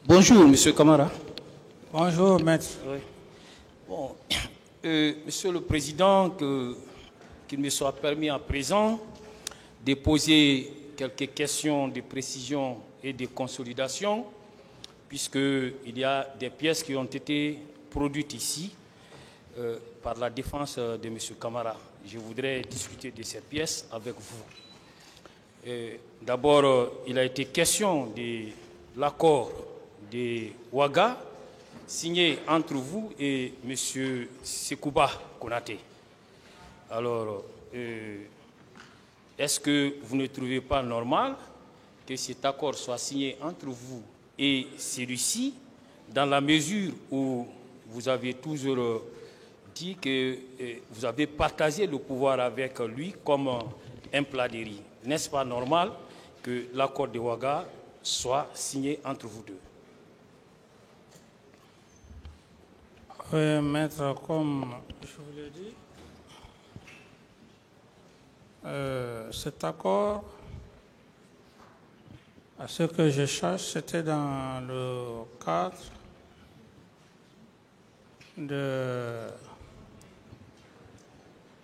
Bonjour, Monsieur Camara. Bonjour, maître. Oui. Bon, Monsieur le Président, qu'il me soit permis à présent de poser quelques questions de précision et de consolidation, puisqu'il y a des pièces qui ont été produites ici par la défense de M. Camara. Je voudrais discuter de ces pièces avec vous. D'abord, il a été question de l'accord de Ouaga signé entre vous et M. Sekouba Konaté. Alors, est-ce que vous ne trouvez pas normal que cet accord soit signé entre vous et celui-ci, dans la mesure où vous avez toujours dit que vous avez partagé le pouvoir avec lui comme un plat de riz? N'est-ce pas normal que l'accord de Ouaga soit signé entre vous deux? Oui, maître, comme je vous l'ai dit, cet accord, à ce que je cherche, c'était dans le cadre de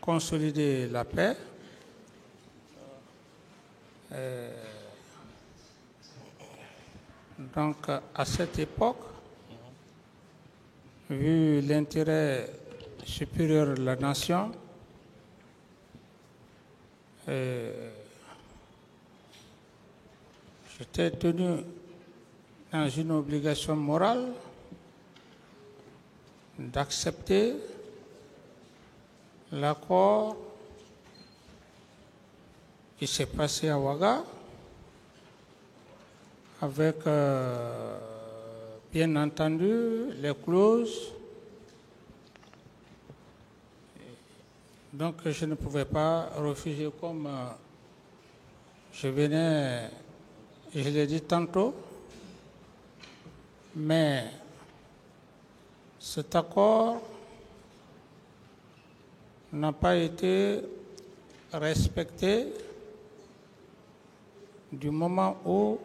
consolider la paix. Donc, à cette époque, vu l'intérêt supérieur de la nation, j'étais tenu dans une obligation morale d'accepter l'accord qui s'est passé à Ouaga avec, bien entendu, les clauses. Donc, je ne pouvais pas refuser comme je venais, je l'ai dit tantôt, mais cet accord n'a pas été respecté du moment où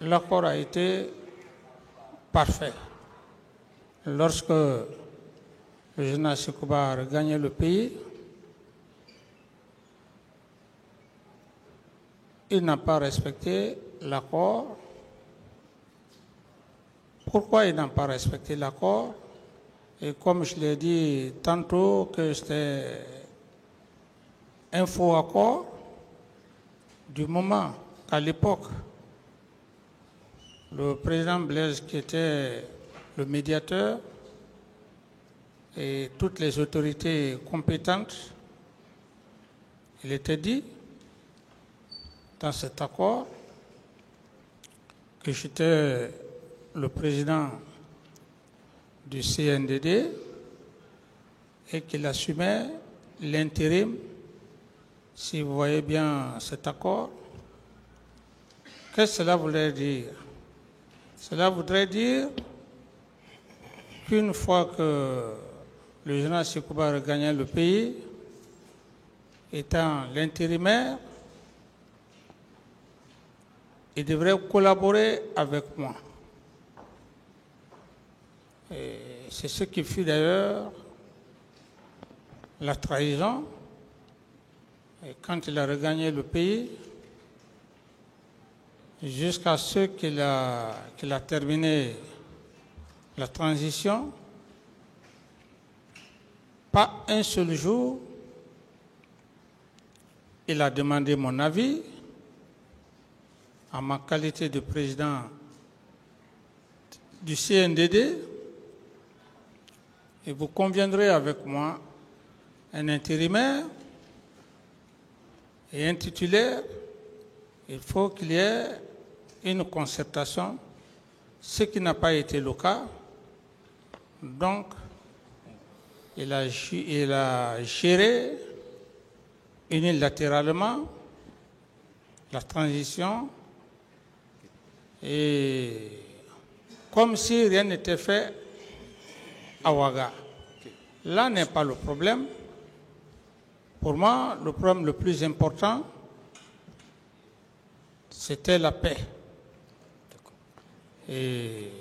l'accord a été parfait. Lorsque le général Sekouba a gagné le pays, il n'a pas respecté l'accord. Pourquoi il n'a pas respecté l'accord? Et comme je l'ai dit tantôt que c'était un faux accord, du moment qu'à l'époque, le président Blaise, qui était le médiateur, et toutes les autorités compétentes, il était dit dans cet accord que j'étais le président du CNDD et qu'il assumait l'intérim. Si vous voyez bien cet accord, qu'est-ce que cela voudrait dire? Cela voudrait dire qu'une fois que le général Sekouba a gagné le pays, étant l'intérimaire, il devrait collaborer avec moi. C'est ce qui fut d'ailleurs la trahison. Et quand il a regagné le pays, jusqu'à ce qu'il a terminé la transition, pas un seul jour, il a demandé mon avis en ma qualité de président du CNDD. Et vous conviendrez avec moi, un intérimaire et un titulaire, il faut qu'il y ait une concertation, ce qui n'a pas été le cas. Donc, il a géré unilatéralement la transition et comme si rien n'était fait à Ouaga. Là n'est pas le problème. Pour moi, le problème le plus important, c'était la paix. Et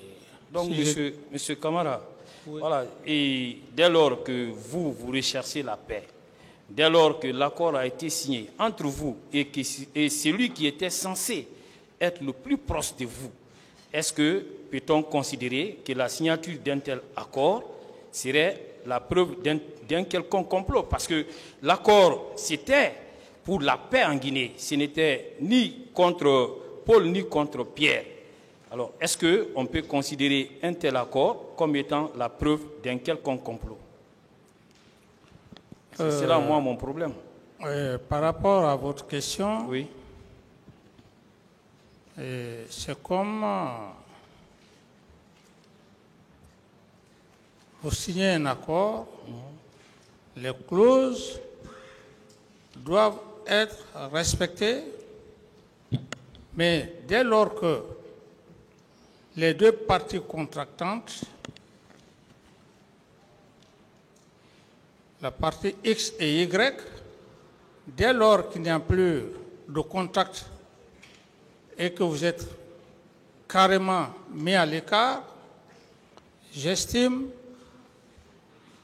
donc, si monsieur Camara, oui. Voilà, et dès lors que vous recherchez la paix, dès lors que l'accord a été signé entre vous et celui qui était censé être le plus proche de vous, est-ce que peut-on considérer que la signature d'un tel accord serait la preuve d'un quelconque complot? Parce que l'accord, c'était pour la paix en Guinée. Ce n'était ni contre Paul ni contre Pierre. Alors, est-ce qu'on peut considérer un tel accord comme étant la preuve d'un quelconque complot? C'est là, moi, mon problème. Par rapport à votre question, oui. C'est comme vous signez un accord, les clauses doivent être respectées, mais dès lors que les deux parties contractantes, la partie X et Y, dès lors qu'il n'y a plus de contact et que vous êtes carrément mis à l'écart, j'estime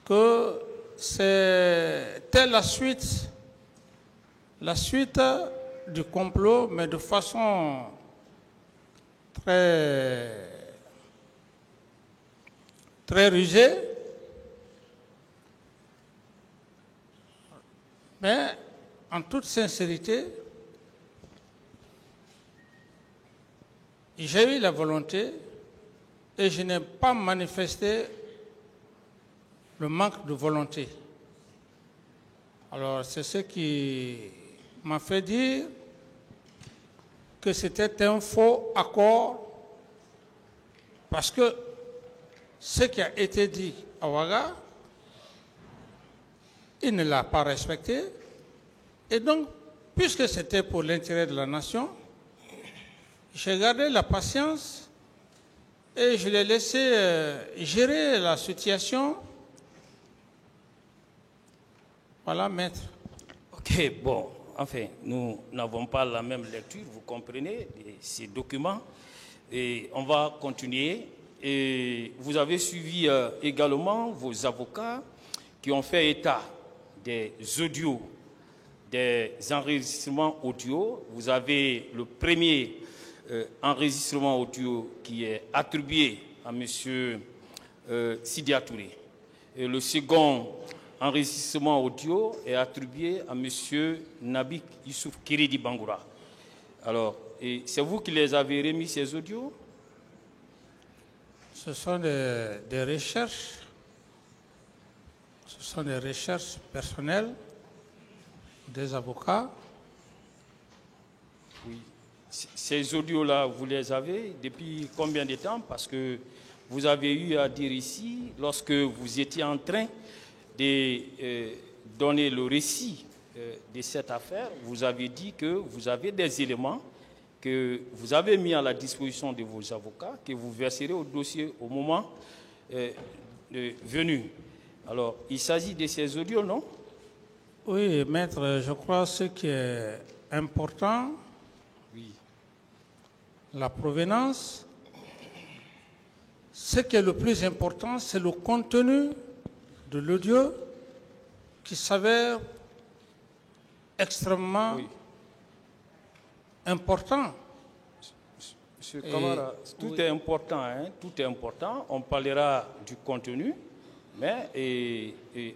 que c'était la suite du complot, mais de façon très rusée. Mais en toute sincérité, j'ai eu la volonté et je n'ai pas manifesté le manque de volonté. Alors c'est ce qui m'a fait dire que c'était un faux accord, parce que ce qui a été dit à Ouaga, il ne l'a pas respecté. Et donc, puisque c'était pour l'intérêt de la nation, j'ai gardé la patience et je l'ai laissé gérer la situation. Voilà, maître. Ok, bon, enfin, nous n'avons pas la même lecture, vous comprenez, de ces documents. Et on va continuer. Et vous avez suivi également vos avocats qui ont fait état des audios, des enregistrements audio. Vous avez le premier enregistrement audio qui est attribué à M. Sidya Touré. Et le second enregistrement audio est attribué à M. Nabik Youssouf Kiridi Bangoura. Alors, c'est vous qui les avez remis, ces audios? Ce sont des recherches. Ce sont des recherches personnelles des avocats. Oui. Ces audios-là, vous les avez depuis combien de temps? Parce que vous avez eu à dire ici, lorsque vous étiez en train de donner le récit de cette affaire, vous avez dit que vous avez des éléments que vous avez mis à la disposition de vos avocats, que vous verserez au dossier au moment venu. Alors, il s'agit de ces audios, non? Oui, maître, je crois que ce qui est important, oui, la provenance. Ce qui est le plus important, c'est le contenu de l'audio qui s'avère extrêmement important. Monsieur Camara, tout est important, hein? Tout est important. On parlera du contenu, mais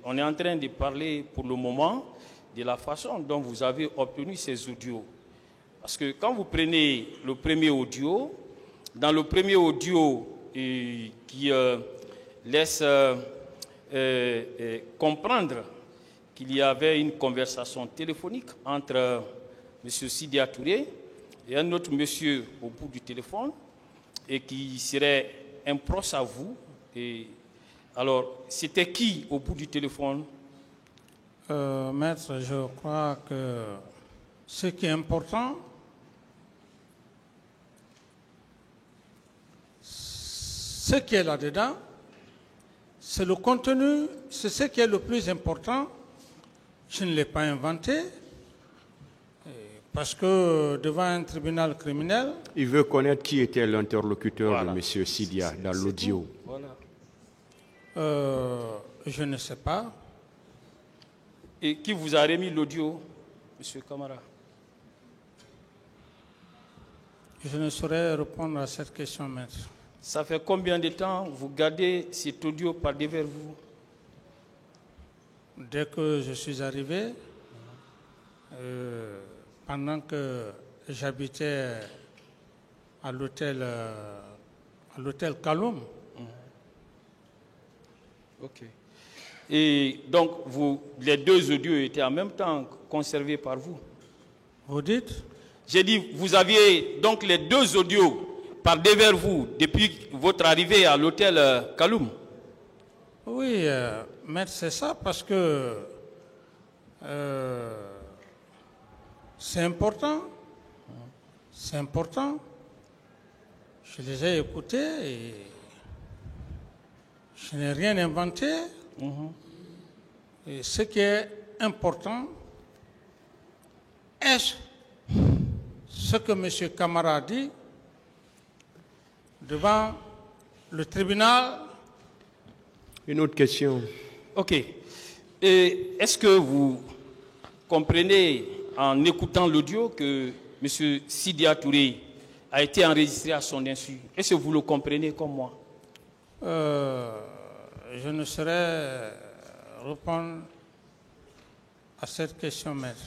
on est en train de parler pour le moment de la façon dont vous avez obtenu ces audios. Parce que quand vous prenez le premier audio, dans le premier audio qui laisse comprendre qu'il y avait une conversation téléphonique entre M. Sidya Touré et un autre monsieur au bout du téléphone, et qui serait un proche à vous. Et alors, c'était qui au bout du téléphone? Maître, je crois que ce qui est important, ce qui est là-dedans, c'est le contenu, c'est ce qui est le plus important. Je ne l'ai pas inventé. Parce que devant un tribunal criminel... Il veut connaître qui était l'interlocuteur Voilà. de M. Sidia dans l'audio. Voilà. Je ne sais pas. Et qui vous a remis l'audio, M. Camara? Je ne saurais répondre à cette question, maître. Ça fait combien de temps vous gardez cet audio par devers vous? Dès que je suis arrivé, pendant que j'habitais à l'hôtel Kaloum. Ok. Et donc, les deux audios étaient en même temps conservés par vous? Vous dites? J'ai dit, vous aviez donc les deux audios par devers vous depuis votre arrivée à l'hôtel Kaloum? Oui, maître, c'est ça, parce que c'est important. C'est important. Je les ai écoutés et je n'ai rien inventé. Et ce qui est important est ce que M. Camara a dit devant le tribunal. Une autre question. Ok. Et est-ce que vous comprenez en écoutant l'audio que M. Sidia Touré a été enregistré à son insu? Est-ce que vous le comprenez comme moi? Je ne saurais répondre à cette question, maître.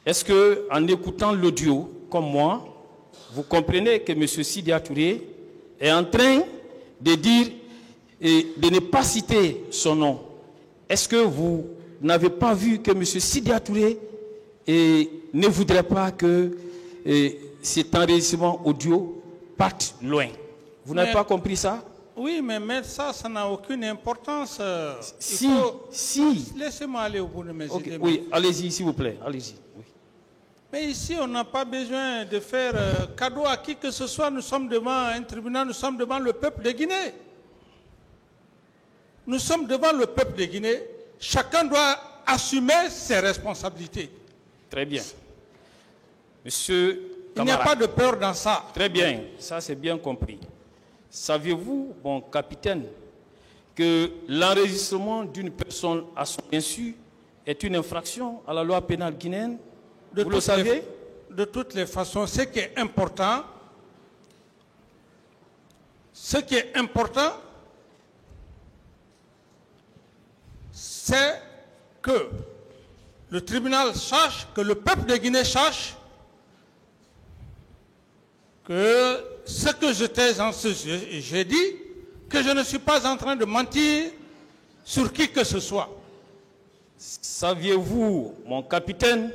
Est-ce que, en écoutant l'audio, comme moi, vous comprenez que M. Sidia Touré est en train de dire et de ne pas citer son nom? Est-ce que vous n'avez pas vu que M. Sidia Touré ne voudrait pas que cet enregistrement audio parte loin? Vous n'avez pas compris ça? Oui, mais maître, ça n'a aucune importance. Si. Laissez-moi aller au bout de mes idées. Oui, allez-y, s'il vous plaît. Allez-y. Oui. Mais ici, on n'a pas besoin de faire cadeau à qui que ce soit. Nous sommes devant un tribunal, nous sommes devant le peuple de Guinée. Nous sommes devant le peuple de Guinée. Chacun doit assumer ses responsabilités. Très bien. Monsieur Il n'y a pas de peur dans ça. Très bien, ça c'est bien compris. Saviez-vous, mon capitaine, que l'enregistrement d'une personne à son insu est une infraction à la loi pénale guinéenne? Vous le savez? De toutes les façons, ce qui est important, c'est que le tribunal sache, que le peuple de Guinée sache que ce que j'ai dit, que je ne suis pas en train de mentir sur qui que ce soit. Saviez-vous, mon capitaine,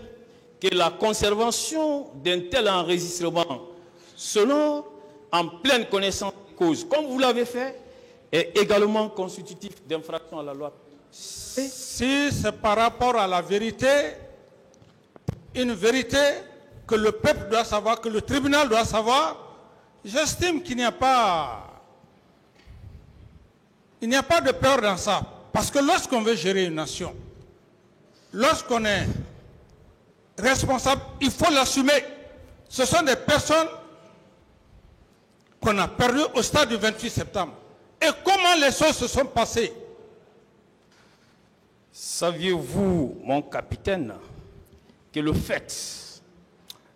que la conservation d'un tel enregistrement, selon en pleine connaissance de cause, comme vous l'avez fait, est également constitutif d'infraction à la loi? Si c'est par rapport à la vérité, une vérité que le peuple doit savoir, que le tribunal doit savoir, j'estime qu'il n'y a pas de peur dans ça. Parce que lorsqu'on veut gérer une nation, lorsqu'on est responsable, il faut l'assumer. Ce sont des personnes qu'on a perdues au stade du 28 septembre. Et comment les choses se sont passées? Saviez-vous, mon capitaine, que le fait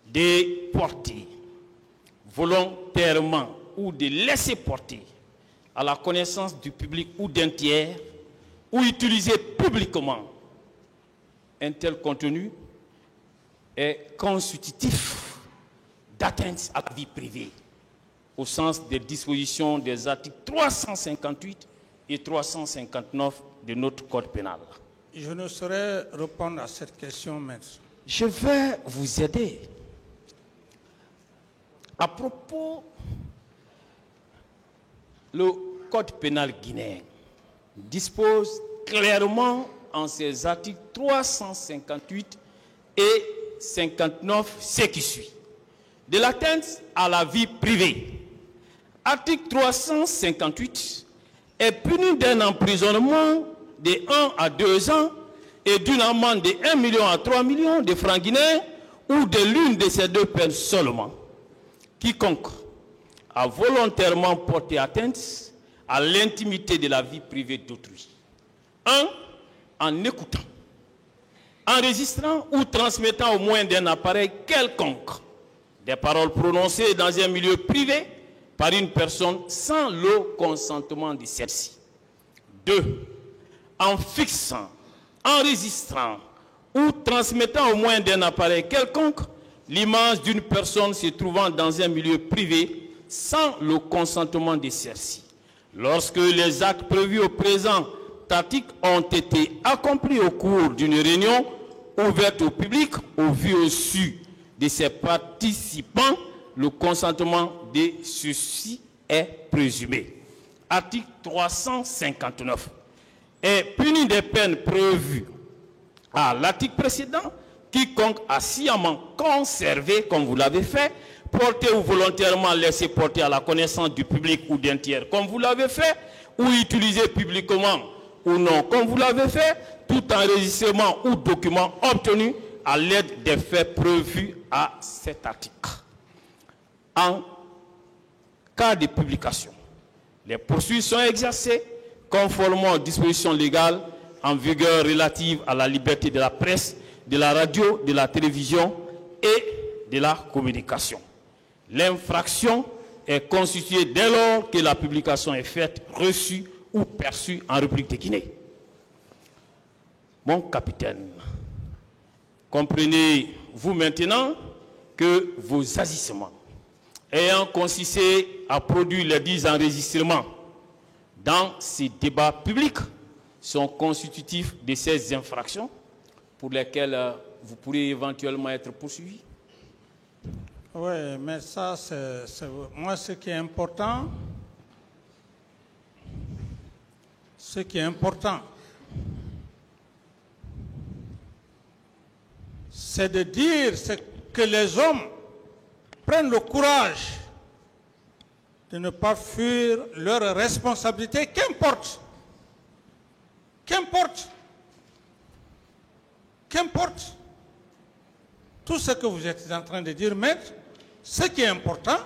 de porter volontairement ou de laisser porter à la connaissance du public ou d'un tiers ou utiliser publiquement un tel contenu est constitutif d'atteinte à la vie privée au sens des dispositions des articles 358 et 359 de notre code pénal? Je ne saurais répondre à cette question, maître. Je vais vous aider. À propos, le code pénal guinéen dispose clairement en ses articles 358 et 59 ce qui suit de l'atteinte à la vie privée. Article 358 est puni d'un emprisonnement de 1 à 2 ans et d'une amende de 1 million à 3 millions de francs guinéens ou de l'une de ces deux peines seulement. Quiconque a volontairement porté atteinte à l'intimité de la vie privée d'autrui. 1. En écoutant, enregistrant ou transmettant au moyen d'un appareil quelconque des paroles prononcées dans un milieu privé par une personne sans le consentement de celle-ci. 2. En fixant, enregistrant ou transmettant au moyen d'un appareil quelconque l'image d'une personne se trouvant dans un milieu privé sans le consentement de celle-ci. Lorsque les actes prévus au présent article ont été accomplis au cours d'une réunion ouverte au public, au vu au su de ses participants, le consentement de ceux-ci est présumé. Article 359 est puni des peines prévues à l'article précédent. Quiconque a sciemment conservé, comme vous l'avez fait, porté ou volontairement laissé porter à la connaissance du public ou d'un tiers, comme vous l'avez fait, ou utilisé publiquement ou non, comme vous l'avez fait, tout enregistrement ou document obtenu à l'aide des faits prévus à cet article. En cas de publication, les poursuites sont exercées conformément aux dispositions légales en vigueur relatives à la liberté de la presse, de la radio, de la télévision et de la communication. L'infraction est constituée dès lors que la publication est faite, reçue ou perçue en République de Guinée. Mon capitaine, comprenez-vous maintenant que vos agissements ayant consisté à produire les 10 enregistrements dans ces débats publics sont constitutifs de ces infractions pour lesquelles vous pourrez éventuellement être poursuivi? Oui, mais ça, c'est moi, ce qui est important, c'est de dire que les hommes prennent le courage de ne pas fuir leurs responsabilités, qu'importe. Tout ce que vous êtes en train de dire, maître, ce qui est important,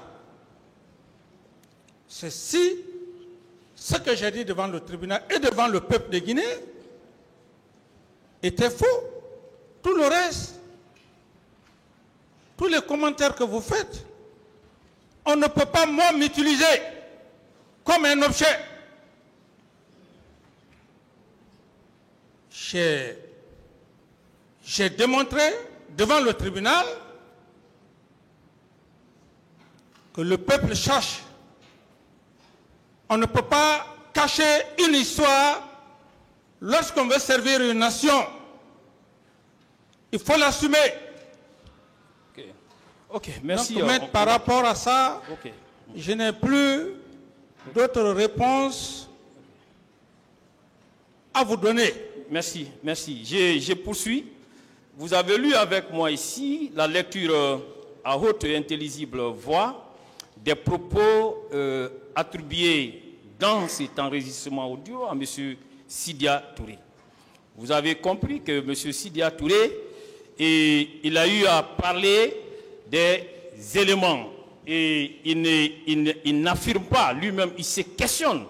c'est si ce que j'ai dit devant le tribunal et devant le peuple de Guinée était faux. Tout le reste, tous les commentaires que vous faites, on ne peut pas, moi, m'utiliser comme un objet. J'ai démontré devant le tribunal que le peuple cherche. On ne peut pas cacher une histoire lorsqu'on veut servir une nation. Il faut l'assumer. Ok, merci. Donc, maître, par rapport à ça, je n'ai plus d'autres réponses à vous donner. Merci, merci. Je poursuis. Vous avez lu avec moi ici la lecture à haute et intelligible voix des propos attribués dans cet enregistrement audio à M. Sidia Touré. Vous avez compris que M. Sidia Touré, il a eu à parler des éléments et il n'affirme pas lui-même, il se questionne.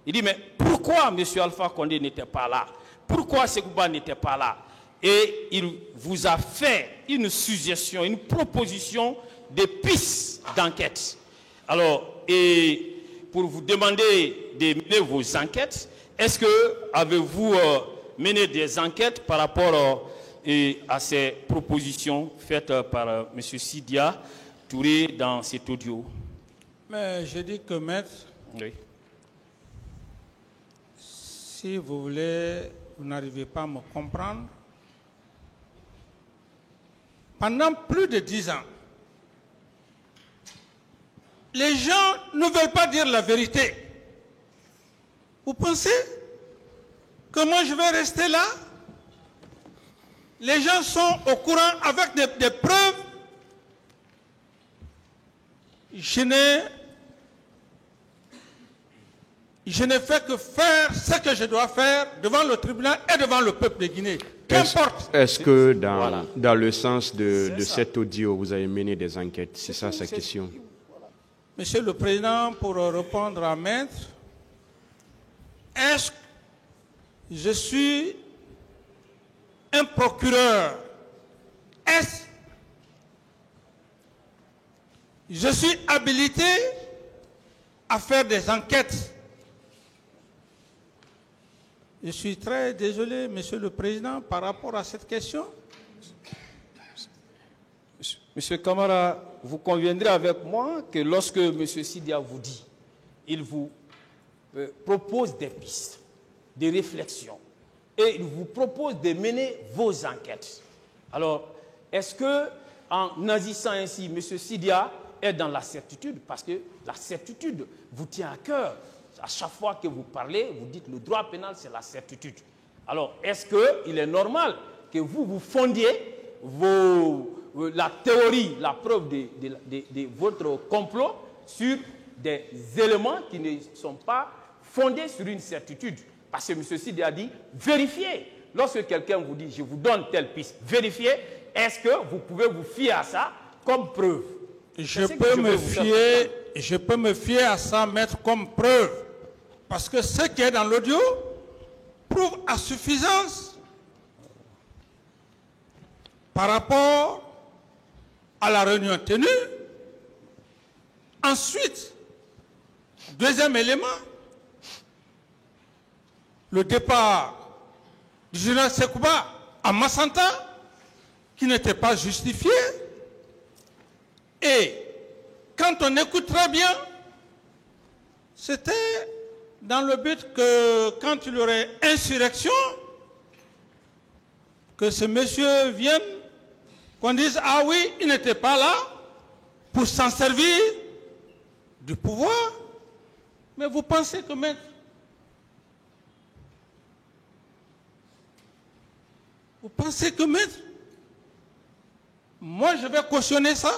Il dit, mais pourquoi M. Alpha Condé n'était pas là? Pourquoi Sekouba n'était pas là? Et il vous a fait une suggestion, une proposition de pistes d'enquête. Alors, et pour vous demander de mener vos enquêtes, est-ce que avez-vous mené des enquêtes par rapport à ces propositions faites par M. Sidia Touré dans cet audio? Mais je dis que, maître, oui. Si vous voulez, vous n'arrivez pas à me comprendre. Pendant plus de 10 ans, les gens ne veulent pas dire la vérité. Vous pensez que moi je vais rester là? Les gens sont au courant avec des preuves. Je n'ai fait que faire ce que je dois faire devant le tribunal et devant le peuple de Guinée. Qu'importe. Est-ce que dans, Voilà. dans le sens de C'est ça. cet audio, vous avez mené des enquêtes? C'est ça sa question. Monsieur le Président, pour répondre à Maître, est-ce que je suis un procureur? Est-ce que je suis habilité à faire des enquêtes? Je suis très désolé, Monsieur le Président, par rapport à cette question. Monsieur Camara, vous conviendrez avec moi que lorsque M. Sidia vous dit, il vous propose des pistes, des réflexions, et il vous propose de mener vos enquêtes. Alors, est-ce que, en agissant ainsi, M. Sidia est dans la certitude? Parce que la certitude vous tient à cœur. À chaque fois que vous parlez, vous dites le droit pénal, c'est la certitude. Alors, est-ce qu'il est normal que vous fondiez la théorie, la preuve de votre complot sur des éléments qui ne sont pas fondés sur une certitude? Parce que M. Sidi a dit, vérifiez. Lorsque quelqu'un vous dit, je vous donne telle piste, vérifiez, est-ce que vous pouvez vous fier à ça comme preuve? Je peux me fier à ça, Maître, comme preuve. Parce que ce qui est dans l'audio prouve à suffisance par rapport à la réunion tenue. Ensuite, deuxième élément, le départ du général Sekouba à Massanta, qui n'était pas justifié. Et quand on écoute très bien, c'était dans le but que quand il y aurait insurrection, que ce monsieur vienne, qu'on dise, ah oui, il n'était pas là pour s'en servir du pouvoir. Mais vous pensez que maître, moi je vais cautionner ça?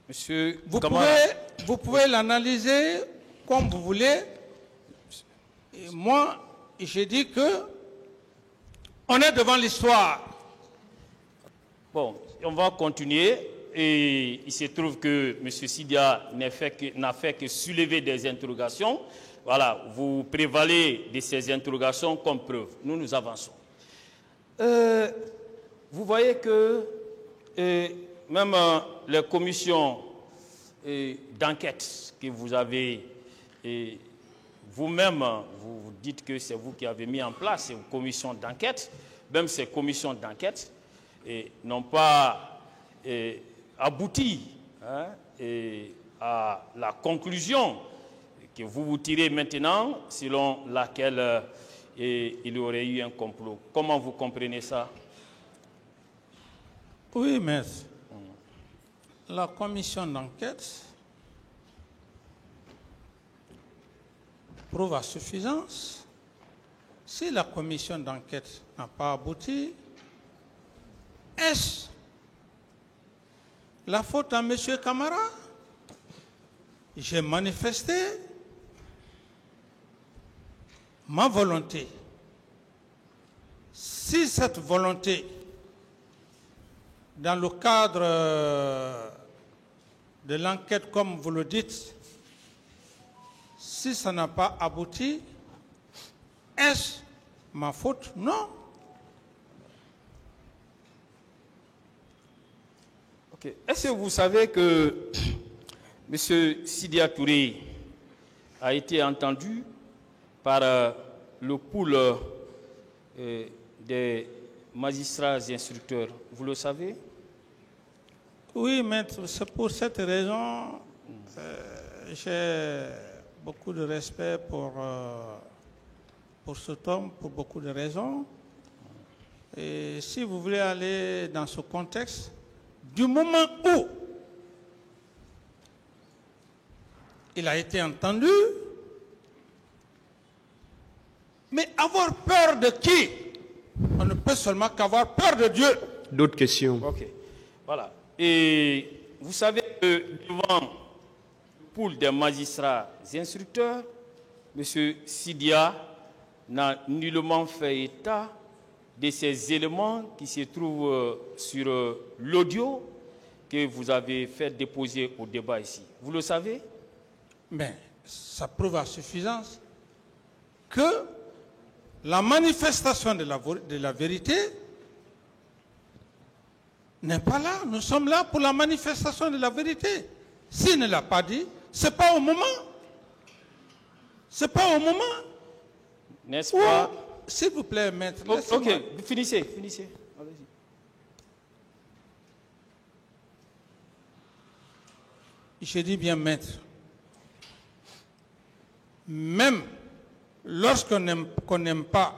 Monsieur Vous pouvez l'analyser comme vous voulez. Et moi, j'ai dit que on est devant l'histoire. Bon, on va continuer. Et il se trouve que M. Sidia n'a fait que soulever des interrogations. Voilà, vous prévalez de ces interrogations comme preuve. Nous avançons. Vous voyez que même les commissions d'enquête que vous avez, vous-même, vous dites que c'est vous qui avez mis en place ces commissions d'enquête, même ces commissions d'enquête n'ont pas abouti à la conclusion que vous tirez maintenant, selon laquelle il y aurait eu un complot. Comment vous comprenez ça? Oui, maître. La commission d'enquête prouve à suffisance. Si la commission d'enquête n'a pas abouti, est-ce la faute à M. Camara? J'ai manifesté ma volonté. Si cette volonté, dans le cadre de l'enquête, comme vous le dites, si ça n'a pas abouti, est-ce ma faute? Non. Okay. Est-ce que vous savez que M. Sidia Touré a été entendu par le pool des magistrats et instructeurs? Vous le savez? Oui, maître, c'est pour cette raison j'ai beaucoup de respect pour cet homme, pour beaucoup de raisons. Et si vous voulez aller dans ce contexte, du moment où il a été entendu, mais avoir peur de qui? On ne peut seulement qu'avoir peur de Dieu. D'autres questions? Ok, voilà. Et vous savez que devant le pool des magistrats et instructeurs, M. Sidia n'a nullement fait état de ces éléments qui se trouvent sur l'audio que vous avez fait déposer au débat ici. Vous le savez? Mais ça prouve à suffisance que la manifestation de la vérité n'est pas là. Nous sommes là pour la manifestation de la vérité. S'il ne l'a pas dit, ce n'est pas au moment. Ce n'est pas au moment. N'est-ce pas? S'il vous plaît, maître. Ok, finissez. Allez-y. Je dis bien maître. Même lorsqu'on n'aime pas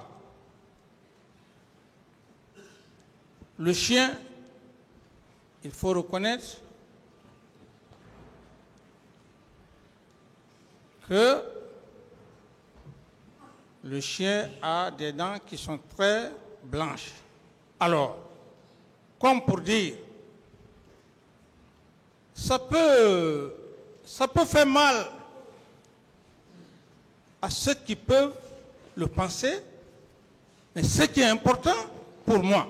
le chien, il faut reconnaître que le chien a des dents qui sont très blanches. Alors, comme pour dire, ça peut faire mal à ceux qui peuvent le penser, mais ce qui est important pour moi,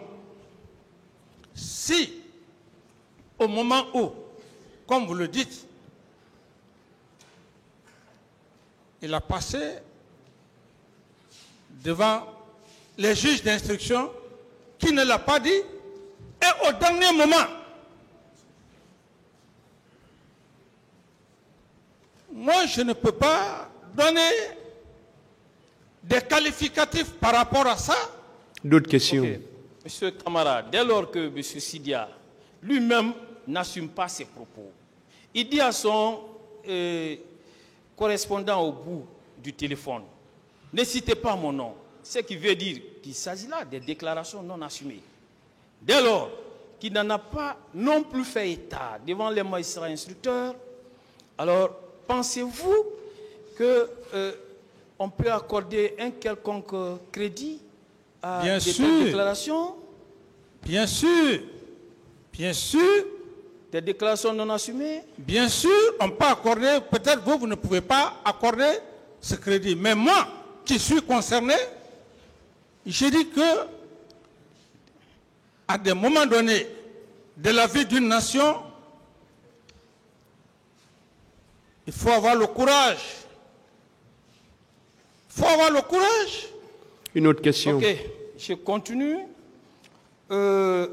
si au moment où, comme vous le dites, il a passé devant les juges d'instruction qui ne l'a pas dit, et au dernier moment, moi je ne peux pas donner des qualificatifs par rapport à ça. D'autres questions? Okay. Monsieur Camara, dès lors que M. Sidia lui-même n'assume pas ses propos, il dit à son correspondant au bout du téléphone, ne citez pas mon nom, ce qui veut dire qu'il s'agit là des déclarations non assumées. Dès lors qu'il n'en a pas non plus fait état devant les magistrats instructeurs, alors pensez-vous qu'on peut accorder un quelconque crédit à Bien de sûr. telles déclarations? Bien sûr, bien sûr, Des déclarations non assumées? bien sûr, on peut accorder, peut-être vous ne pouvez pas accorder ce crédit, mais moi, qui suis concerné, je dis que à des moments donnés de la vie d'une nation, il faut avoir le courage. Il faut avoir le courage. Une autre question? Ok, je continue. Je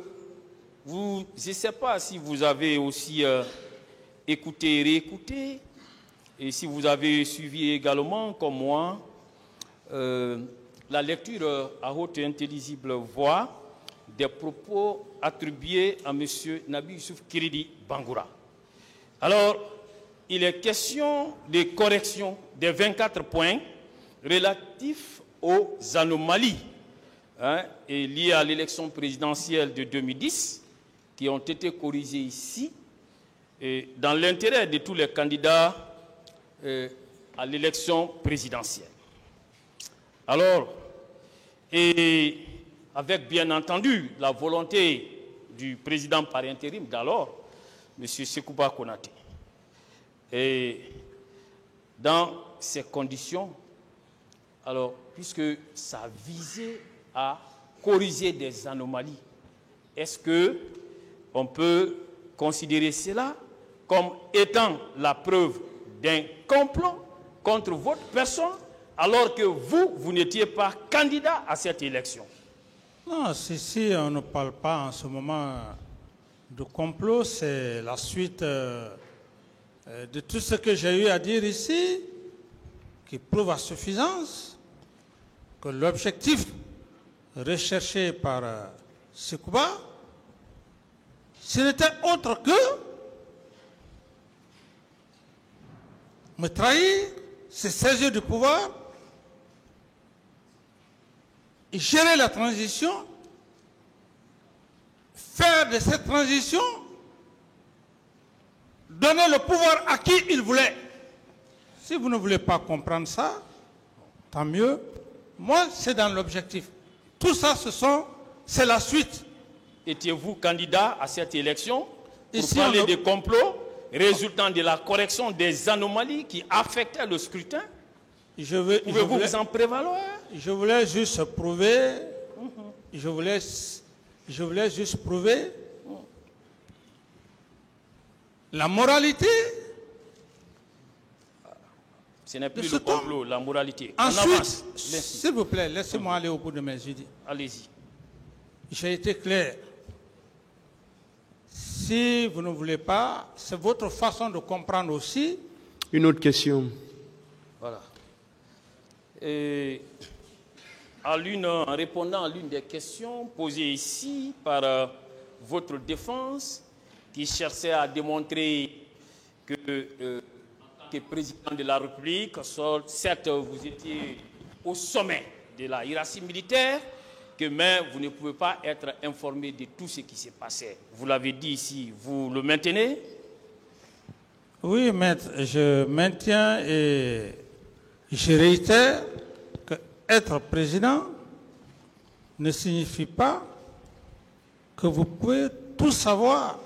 ne sais pas si vous avez aussi écouté et réécouté, et si vous avez suivi également, comme moi, la lecture à haute et intelligible voix des propos attribués à M. Nabi Youssouf Kiridi Bangoura. Alors, il est question de correction des 24 points relatifs aux anomalies et liées à l'élection présidentielle de 2010 qui ont été corrigées ici et dans l'intérêt de tous les candidats à l'élection présidentielle. Alors, et avec bien entendu la volonté du président par intérim d'alors, M. Sekouba Konaté. Et dans ces conditions, alors, puisque ça visait à corriger des anomalies, est-ce qu'on peut considérer cela comme étant la preuve d'un complot contre votre personne alors que vous n'étiez pas candidat à cette élection? Non, si on ne parle pas en ce moment de complot, c'est la suite de tout ce que j'ai eu à dire ici, qui prouve à suffisance que l'objectif recherché par Sekouba, ce n'était autre que me trahir, se saisir du pouvoir, et gérer la transition, faire de cette transition, donner le pouvoir à qui il voulait. Si vous ne voulez pas comprendre ça, tant mieux. Moi, c'est dans l'objectif. Tout ça, c'est la suite. Étiez-vous candidat à cette élection pour Ici, parler de complot résultant de la correction des anomalies qui affectaient le scrutin? Pouvez-vous vous en prévaloir? Je voulais juste prouver, je voulais juste prouver la moralité. Ce n'est plus le complot, la moralité. Ensuite, s'il vous plaît, laissez-moi aller au bout de mes idées. Allez-y. J'ai été clair. Si vous ne voulez pas, c'est votre façon de comprendre aussi. Une autre question. Voilà. Et en répondant à l'une des questions posées ici par votre défense, qui cherchait à démontrer que président de la République, certes vous étiez au sommet de la hiérarchie militaire, mais vous ne pouvez pas être informé de tout ce qui s'est passé. Vous l'avez dit ici, vous le maintenez? Oui, maître, je maintiens et je réitère que être président ne signifie pas que vous pouvez tout savoir.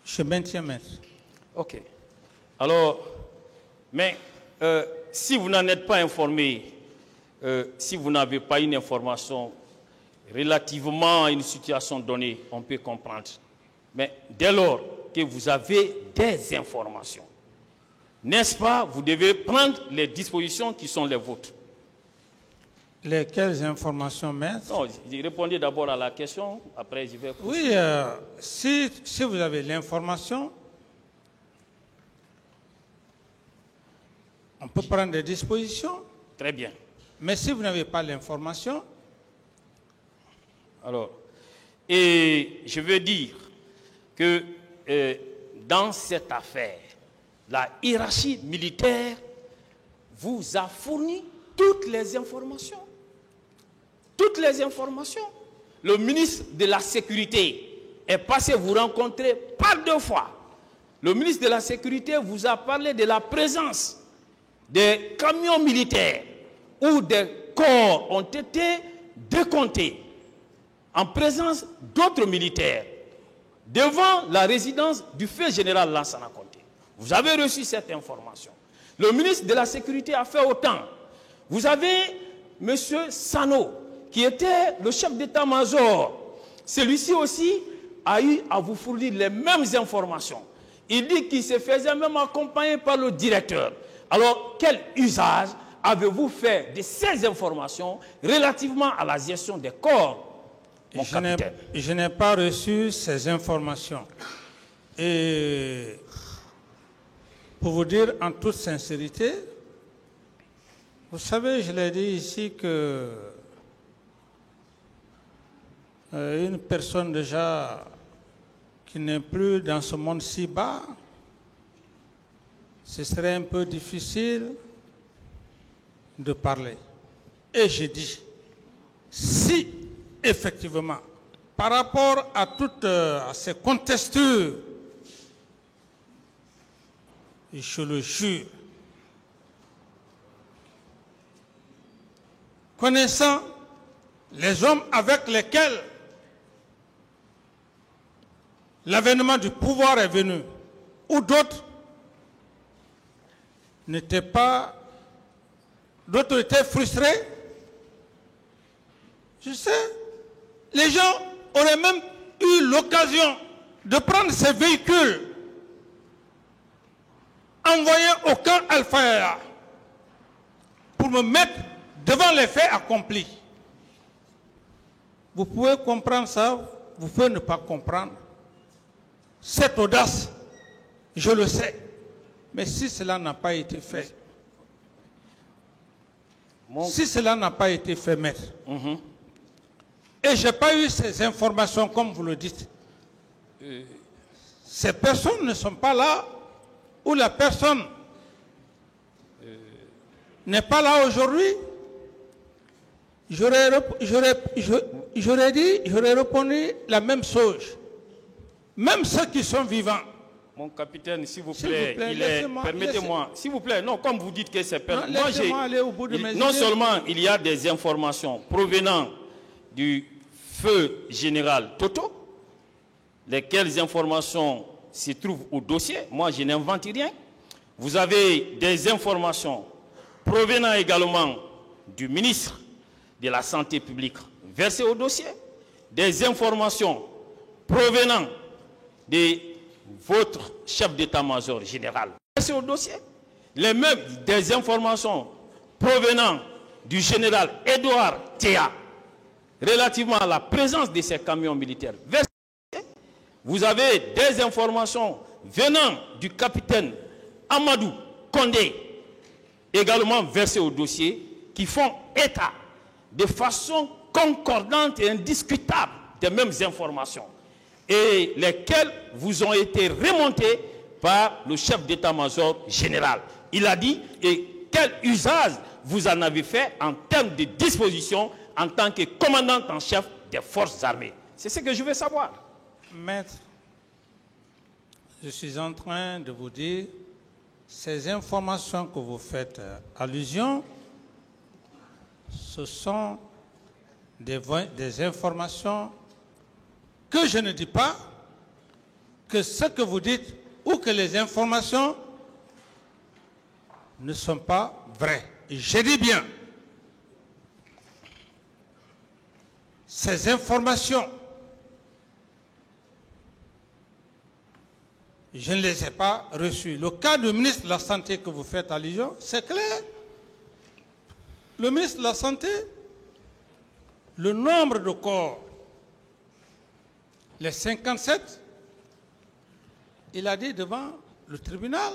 Je maintiens, maître. Ok. Alors, mais si vous n'en êtes pas informé, si vous n'avez pas une information relativement à une situation donnée, on peut comprendre. Mais dès lors que vous avez des informations, n'est-ce pas, vous devez prendre les dispositions qui sont les vôtres. Lesquelles informations, maître? Non, répondez d'abord à la question, après je vais... Oui, si vous avez l'information, on peut prendre des dispositions. Très bien. Mais si vous n'avez pas l'information... Alors, et je veux dire que dans cette affaire, la hiérarchie militaire vous a fourni toutes les informations. Toutes les informations. Le ministre de la Sécurité est passé vous rencontrer par 2 fois. Le ministre de la Sécurité vous a parlé de la présence des camions militaires où des corps ont été décomptés en présence d'autres militaires devant la résidence du feu général Lansana Conté. Vous avez reçu cette information. Le ministre de la Sécurité a fait autant. Vous avez M. Sano, qui était le chef d'état-major. Celui-ci aussi a eu à vous fournir les mêmes informations. Il dit qu'il se faisait même accompagner par le directeur. Alors, quel usage avez-vous fait de ces informations relativement à la gestion des corps, mon capitaine? Je n'ai pas reçu ces informations. Et pour vous dire en toute sincérité, vous savez, je l'ai dit ici que une personne déjà qui n'est plus dans ce monde si bas, ce serait un peu difficile de parler. Et je dis, si effectivement, par rapport à toutes ces contestures, je le jure, connaissant les hommes avec lesquels l'avènement du pouvoir est venu, ou d'autres n'étaient pas, d'autres étaient frustrés. Je sais, les gens auraient même eu l'occasion de prendre ces véhicules envoyés au camp Al-Fayda pour me mettre devant les faits accomplis. Vous pouvez comprendre ça, vous pouvez ne pas comprendre. Cette audace, je le sais. Mais si cela n'a pas été fait, si cela n'a pas été fait, maître, et je n'ai pas eu ces informations comme vous le dites, ces personnes ne sont pas là, ou la personne n'est pas là aujourd'hui, j'aurais répondu la même chose. Même ceux qui sont vivants. Mon capitaine, s'il vous plaît, permettez-moi, s'il vous plaît, non, comme vous dites que c'est non seulement il y a des informations provenant du feu général Toto, lesquelles informations se trouvent au dossier, moi je n'invente rien, vous avez des informations provenant également du ministre de la Santé publique versées au dossier, des informations provenant de votre chef d'état-major général versées au dossier, les mêmes des informations provenant du général Édouard Théa relativement à la présence de ces camions militaires versés. Vous avez des informations venant du capitaine Amadou Kondé, également versées au dossier, qui font état de façon concordante et indiscutable des mêmes informations, et lesquelles vous ont été remontées par le chef d'état-major général. Il a dit, et quel usage vous en avez fait en termes de disposition en tant que commandant en chef des forces armées. C'est ce que je veux savoir. Maître, je suis en train de vous dire, ces informations que vous faites allusion, ce sont des informations que je ne dis pas, que ce que vous dites ou que les informations ne sont pas vraies. Et je dis bien, ces informations, je ne les ai pas reçues. Le cas du ministre de la Santé que vous faites allusion, c'est clair. Le ministre de la Santé, le nombre de corps, les 57, il a dit devant le tribunal.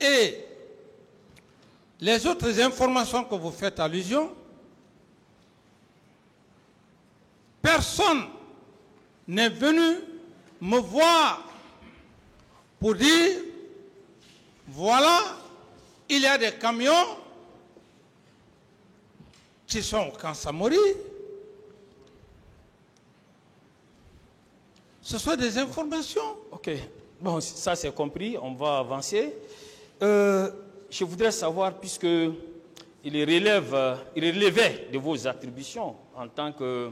Et les autres informations que vous faites allusion, personne n'est venu me voir pour dire, voilà, il y a des camions qui sont au camp Samori. Ce sont des informations. Ok, bon, ça c'est compris, on va avancer. Je voudrais savoir, puisque il relevait de vos attributions en tant que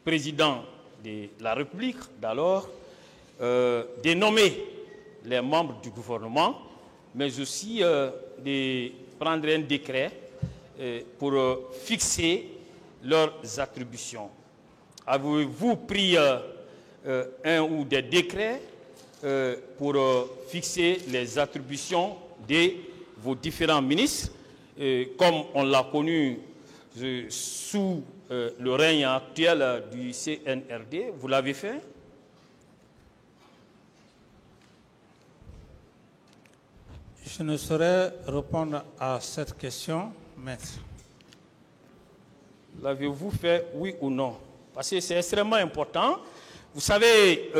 président de la République d'alors, de nommer les membres du gouvernement, mais aussi de prendre un décret pour fixer leurs attributions. Avez-vous pris un ou des décrets pour fixer les attributions de vos différents ministres, comme on l'a connu sous le règne actuel du CNRD? Vous l'avez fait? Je ne saurais répondre à cette question, maître. L'avez-vous fait, oui ou non? Parce que c'est extrêmement important. Vous savez,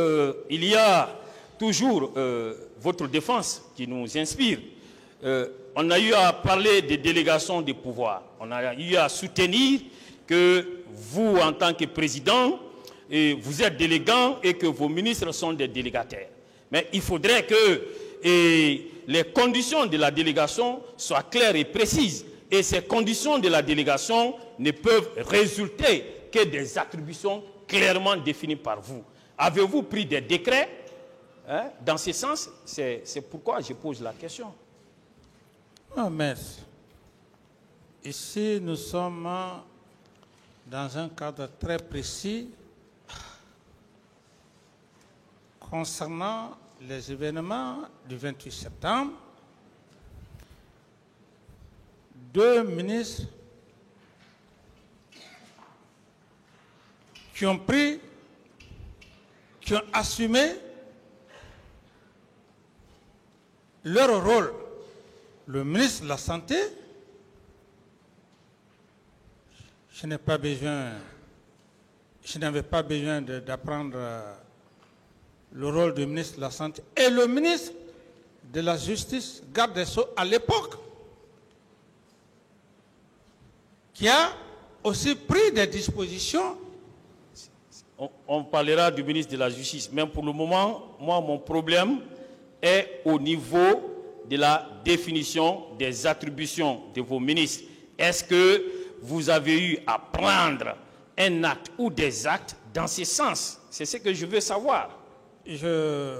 il y a toujours votre défense qui nous inspire. On a eu à parler des délégations de pouvoir. On a eu à soutenir que vous, en tant que président, vous êtes délégant et que vos ministres sont des délégataires. Mais il faudrait que les conditions de la délégation soient claires et précises. Et ces conditions de la délégation ne peuvent résulter que des attributions clairement définies par vous. Avez-vous pris des décrets dans ce sens? C'est pourquoi je pose la question. Non, maître. Ici, nous sommes dans un cadre très précis concernant les événements du 28 septembre. Deux ministres qui ont assumé leur rôle. Le ministre de la Santé, je n'avais pas besoin d'apprendre le rôle du ministre de la Santé, et le ministre de la Justice, garde des Sceaux à l'époque, qui a aussi pris des dispositions. On parlera du ministre de la Justice, mais pour le moment, moi, mon problème est au niveau de la définition des attributions de vos ministres. Est-ce que vous avez eu à prendre un acte ou des actes dans ce sens? C'est ce que je veux savoir. Je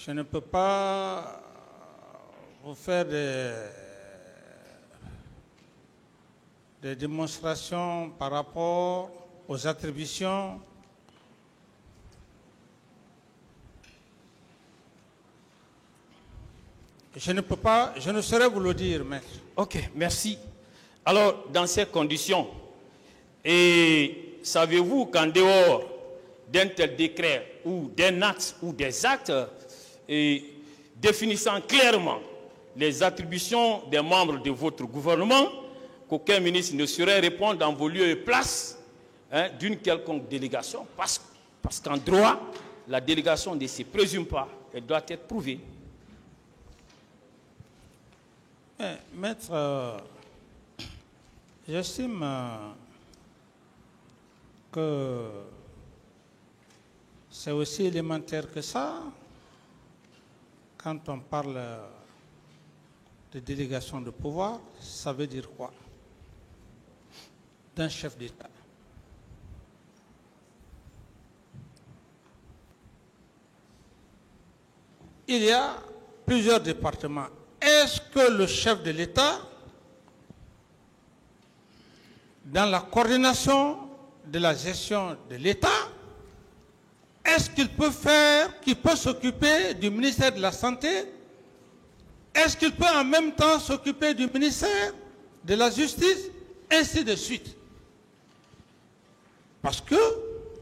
je ne peux pas vous faire des démonstrations par rapport aux attributions. Je ne peux pas, je ne saurais vous le dire, maître. Ok, merci. Alors, dans ces conditions, et savez-vous qu'en dehors d'un tel décret ou d'un acte ou des actes définissant clairement les attributions des membres de votre gouvernement, qu'aucun ministre ne saurait répondre dans vos lieux et places d'une quelconque délégation, parce qu'en droit, la délégation ne se présume pas, elle doit être prouvée. Maître, j'estime que c'est aussi élémentaire que ça quand on parle de délégation de pouvoir. Ça veut dire quoi? D'un chef d'État. Il y a plusieurs départements. Est-ce que le chef de l'État, dans la coordination de la gestion de l'État, est-ce qu'il peut s'occuper du ministère de la Santé? Est-ce qu'il peut en même temps s'occuper du ministère de la Justice? Ainsi de suite. Parce que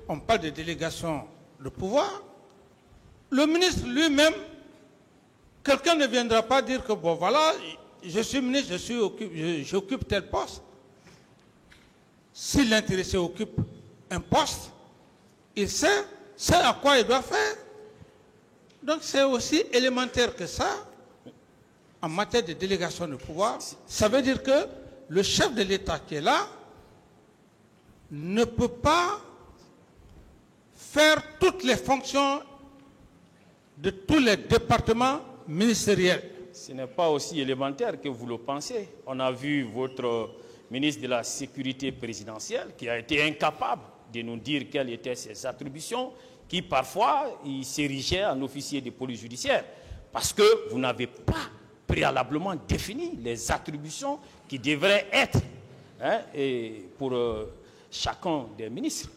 on parle de délégation de pouvoir. Le ministre lui-même, quelqu'un ne viendra pas dire que bon voilà, je suis ministre, j'occupe tel poste. Si l'intéressé occupe un poste, il sait à quoi il doit faire. Donc c'est aussi élémentaire que ça, en matière de délégation de pouvoir. Ça veut dire que le chef de l'État qui est là ne peut pas faire toutes les fonctions de tous les départements ministériels. Ce n'est pas aussi élémentaire que vous le pensez. On a vu votre ministre de la Sécurité présidentielle qui a été incapable de nous dire quelles étaient ses attributions, qui parfois il s'érigeait en officier de police judiciaire, parce que vous n'avez pas préalablement défini les attributions qui devraient être pour chacun des ministres.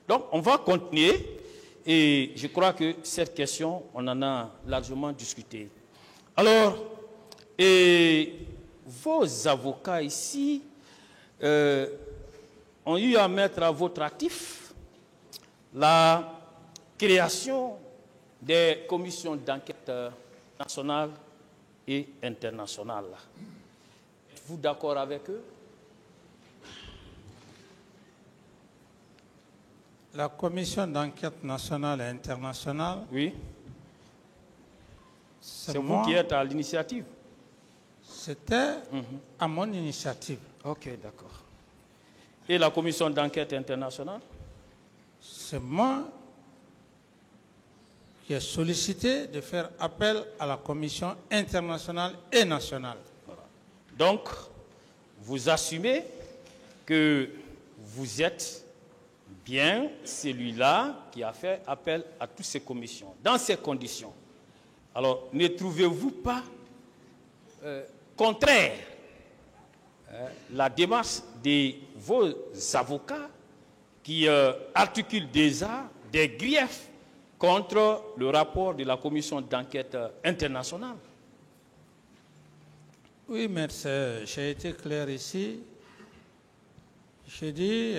Donc on va continuer, et je crois que cette question, on en a largement discuté. Alors, vos avocats ici ont eu à mettre à votre actif la création des commissions d'enquête nationales et internationales. Êtes-vous d'accord avec eux? La commission d'enquête nationale et internationale. Oui. C'est vous qui êtes à l'initiative? C'était à mon initiative. Ok, d'accord. Et la commission d'enquête internationale? C'est moi qui ai sollicité de faire appel à la commission internationale et nationale. Voilà. Donc, vous assumez que vous êtes bien celui-là qui a fait appel à toutes ces commissions. Dans ces conditions, alors ne trouvez-vous pas contraire la démarche de vos avocats qui articulent déjà des griefs contre le rapport de la commission d'enquête internationale? Oui, mais j'ai été clair ici. J'ai dit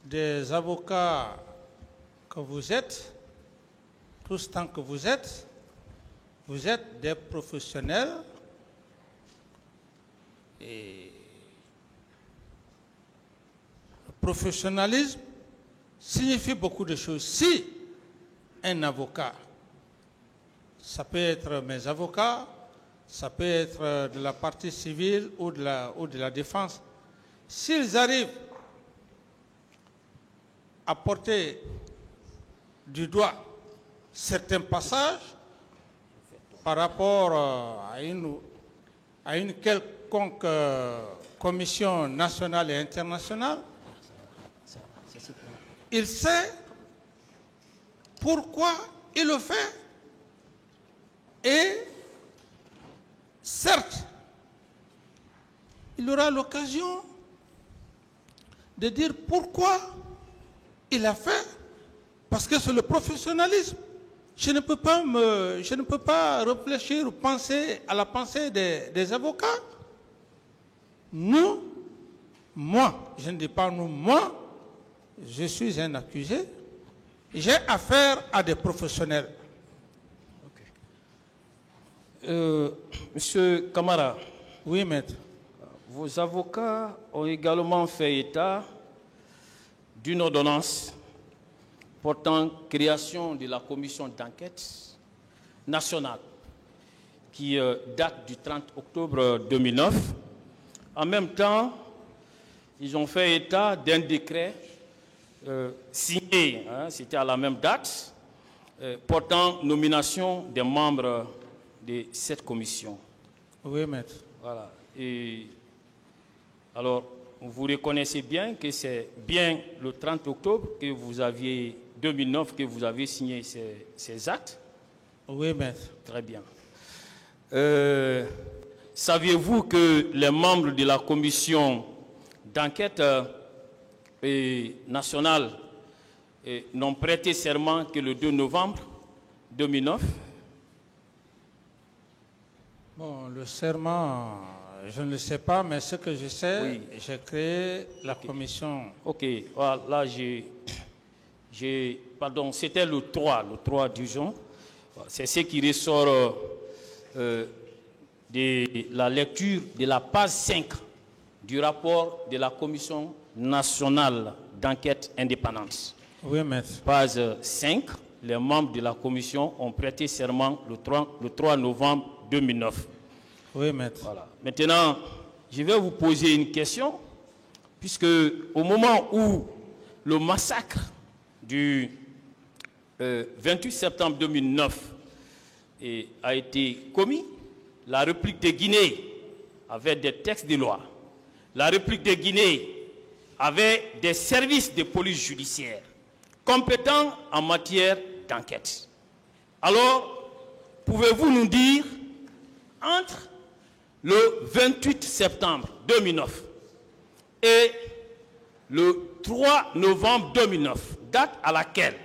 des avocats que vous êtes, tous tant que vous êtes des professionnels. Et le professionnalisme signifie beaucoup de choses. Si un avocat, ça peut être mes avocats, ça peut être de la partie civile ou de la défense, s'ils arrivent à porter du doigt certains passages par rapport à une quelconque commission nationale et internationale, il sait pourquoi il le fait. Et certes, il aura l'occasion de dire pourquoi il a fait, parce que c'est le professionnalisme. Je ne peux pas réfléchir ou penser à la pensée des avocats. Nous, moi, je ne dis pas nous, moi, je suis un accusé. J'ai affaire à des professionnels. Monsieur Camara. Oui, maître. Vos avocats ont également fait état d'une ordonnance portant création de la commission d'enquête nationale qui date du 30 octobre 2009. En même temps, ils ont fait état d'un décret signé, c'était à la même date, portant nomination des membres de cette commission. Oui, maître. Voilà. Et alors, vous reconnaissez bien que c'est bien le 30 octobre 2009 que vous avez signé ces actes? Oui, maître. Très bien. Saviez-vous que les membres de la commission d'enquête nationale n'ont prêté serment que le 2 novembre 2009? Bon, le serment, je ne le sais pas, mais ce que je sais, oui. J'ai créé la commission. Ok, voilà, pardon, c'était le 3 du juin. C'est ce qui ressort de la lecture de la page 5 du rapport de la commission nationale d'enquête indépendante. Oui, maître. Page 5, les membres de la commission ont prêté serment le 3 novembre 2009. Oui, maître. Voilà. Maintenant, je vais vous poser une question, puisque au moment où le massacre du 28 septembre 2009 a été commis, la République de Guinée avait des textes de loi. La République de Guinée avait des services de police judiciaire compétents en matière d'enquête. Alors, pouvez-vous nous dire, entre le 28 septembre 2009 et le 3 novembre 2009, date à laquelle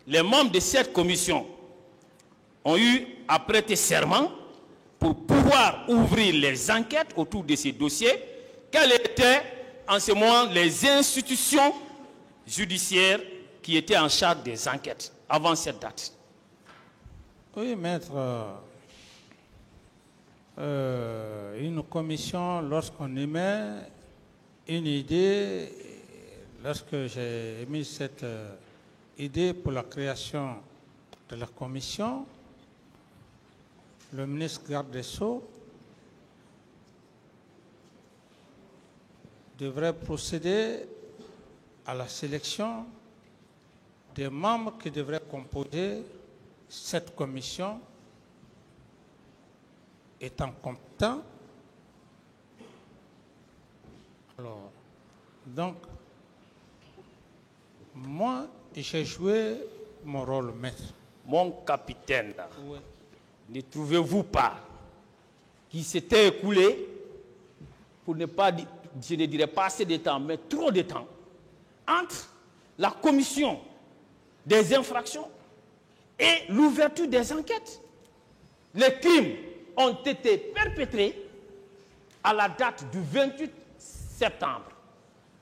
les membres de cette commission ont eu à prêter serment pour pouvoir ouvrir les enquêtes autour de ces dossiers, quelles étaient en ce moment les institutions judiciaires qui étaient en charge des enquêtes avant cette date? Oui, maître. Une commission, lorsqu'on émet une idée, lorsque j'ai émis cette idée pour la création de la commission, le ministre garde des Sceaux devrait procéder à la sélection des membres qui devraient composer cette commission étant compétent. Alors, donc, moi, j'ai joué mon rôle, maître. Mon capitaine, oui. Ne trouvez-vous pas qu'il s'était écoulé, pour ne pas dire, je ne dirais pas assez de temps, mais trop de temps, entre la commission des infractions et l'ouverture des enquêtes? Les crimes ont été perpétrés à la date du 28 septembre.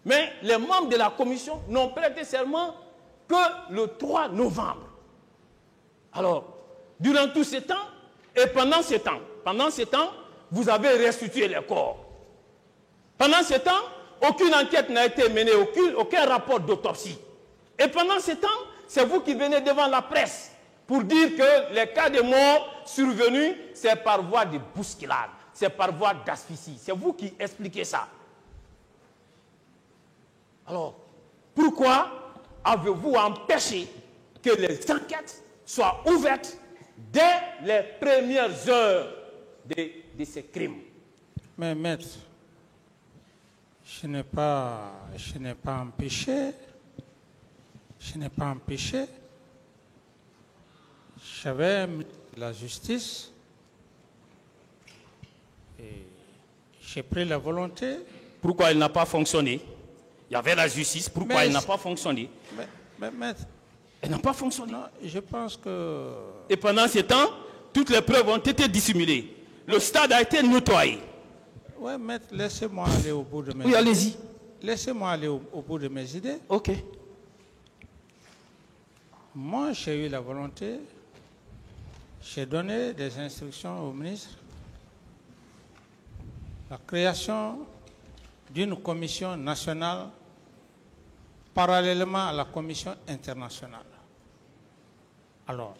Mais les membres de la commission n'ont prêté serment que le 3 novembre. Alors, durant tout ce temps, et pendant ce temps, vous avez restitué les corps. Pendant ce temps, aucune enquête n'a été menée, aucun rapport d'autopsie. Et pendant ce temps, c'est vous qui venez devant la presse pour dire que les cas de mort survenus, c'est par voie de bousculade, c'est par voie d'asphyxie. C'est vous qui expliquez ça. Alors, pourquoi avez-vous empêché que les enquêtes soient ouvertes dès les premières heures de ces crimes? Mais maître, je n'ai pas empêché. J'avais la justice J'ai pris la volonté. Pourquoi elle n'a pas fonctionné? Il y avait la justice, pourquoi elle n'a pas fonctionné? Mais maître, elle n'a pas fonctionné. Non, je pense que... Et pendant ce temps, toutes les preuves ont été dissimulées. Le stade a été nettoyé. Oui, maître, laissez-moi aller au bout de mes idées. Oui, allez-y. Laissez-moi aller au bout de mes idées. Ok. Moi, j'ai eu la volonté, j'ai donné des instructions au ministre, la création d'une commission nationale parallèlement à la commission internationale. Alors,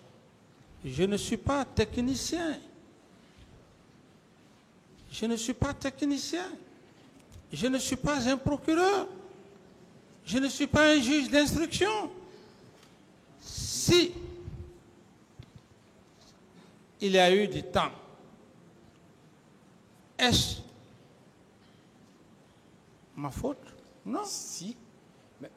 je ne suis pas technicien. Je ne suis pas technicien. Je ne suis pas un procureur. Je ne suis pas un juge d'instruction. Si il y a eu du temps, est-ce ma faute? Non. Si. Mais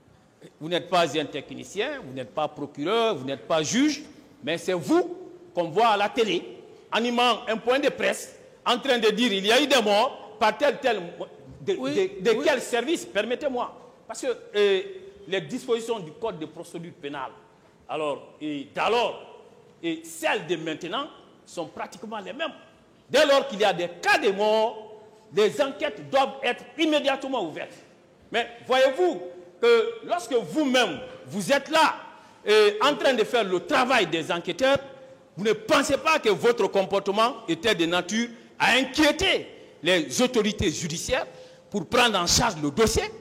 vous n'êtes pas un technicien, vous n'êtes pas procureur, vous n'êtes pas juge, mais c'est vous qu'on voit à la télé, animant un point de presse, en train de dire il y a eu des morts par tel. De quel service? Permettez-moi. Parce que les dispositions du Code de procédure pénale, d'alors et celles de maintenant, sont pratiquement les mêmes. Dès lors qu'il y a des cas de mort, des enquêtes doivent être immédiatement ouvertes. Mais voyez-vous que lorsque vous-même, vous êtes là, en train de faire le travail des enquêteurs, vous ne pensez pas que votre comportement était de nature à inquiéter les autorités judiciaires pour prendre en charge le dossier?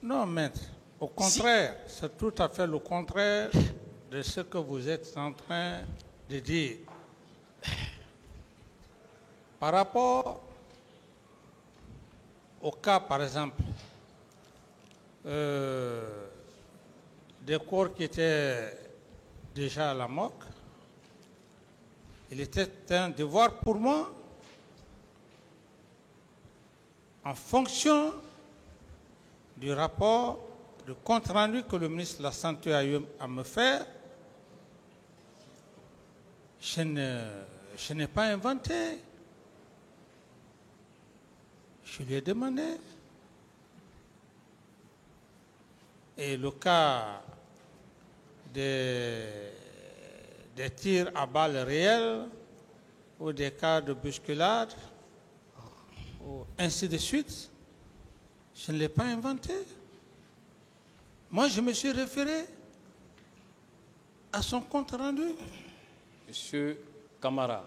Non, maître. Au contraire, c'est tout à fait le contraire de ce que vous êtes en train de dire. Par rapport au cas, par exemple, des corps qui étaient déjà à la morgue, il était un devoir pour moi, en fonction du rapport, du compte rendu que le ministre de la Santé a eu à me faire, je n'ai pas inventé. Je lui ai demandé. Et le cas des tirs à balles réelles ou des cas de bousculade, ou ainsi de suite, je ne l'ai pas inventé. Moi, je me suis référé à son compte rendu. Monsieur Camara,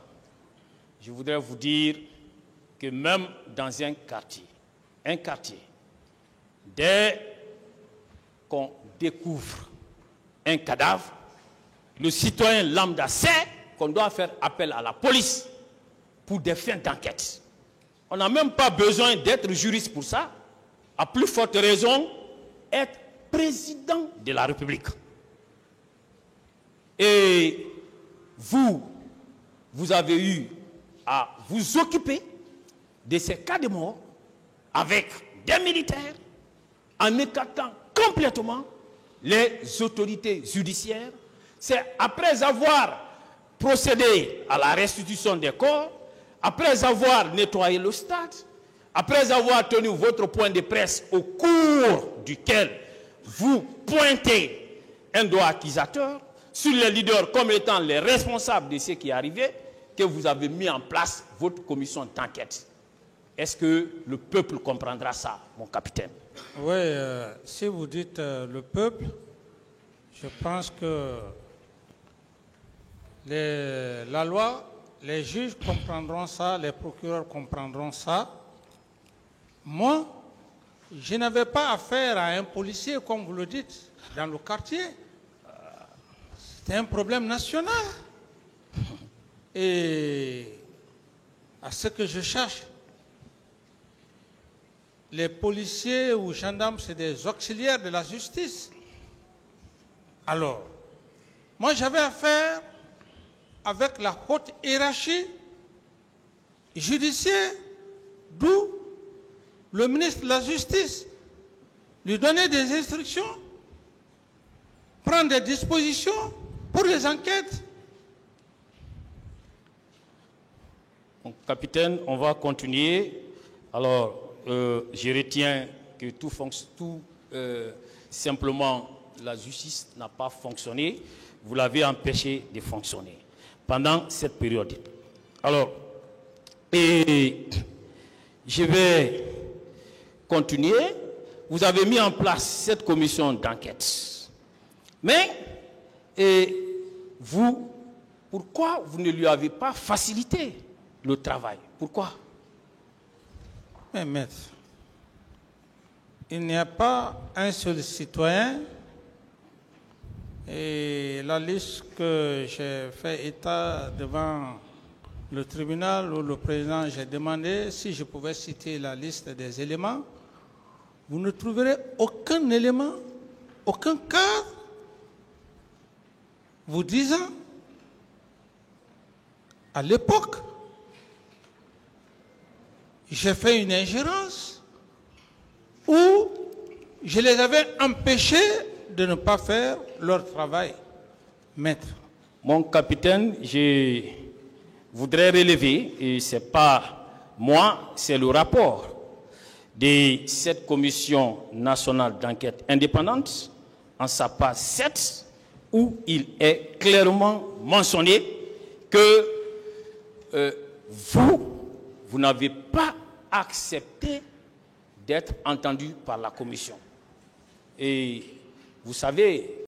je voudrais vous dire que même dans un quartier, dès qu'on découvre un cadavre, le citoyen lambda sait qu'on doit faire appel à la police pour des fins d'enquête. On n'a même pas besoin d'être juriste pour ça. À plus forte raison, être président de la République. Et vous avez eu à vous occuper de ces cas de mort avec des militaires en écartant complètement les autorités judiciaires. C'est après avoir procédé à la restitution des corps, après avoir nettoyé le stade, après avoir tenu votre point de presse au cours duquel vous pointez un doigt accusateur sur les leaders comme étant les responsables de ce qui est arrivé, que vous avez mis en place votre commission d'enquête. Est-ce que le peuple comprendra ça, mon capitaine? Oui, si vous dites le peuple, je pense que la loi, les juges comprendront ça, les procureurs comprendront ça. Moi, je n'avais pas affaire à un policier, comme vous le dites, dans le quartier. C'était un problème national. Et à ce que je cherche, les policiers ou gendarmes, c'est des auxiliaires de la justice. Alors, moi j'avais affaire avec la haute hiérarchie judiciaire, d'où le ministre de la Justice lui donnait des instructions, prendre des dispositions pour les enquêtes. Donc, capitaine, on va continuer. Alors, je retiens que simplement la justice n'a pas fonctionné. Vous l'avez empêché de fonctionner pendant cette période. Alors, et je vais continuer. Vous avez mis en place cette commission d'enquête. Mais, vous, pourquoi vous ne lui avez pas facilité le travail? Pourquoi? Mais maître, il n'y a pas un seul citoyen, et la liste que j'ai fait état devant le tribunal où le président, j'ai demandé si je pouvais citer la liste des éléments. Vous ne trouverez aucun élément, aucun cadre vous disant à l'époque j'ai fait une ingérence ou je les avais empêchés de ne pas faire leur travail, maître. Mon capitaine, je voudrais relever, et ce n'est pas moi, c'est le rapport de cette commission nationale d'enquête indépendante, en sa page 7, où il est clairement mentionné que vous n'avez pas accepté d'être entendu par la commission. Et vous savez,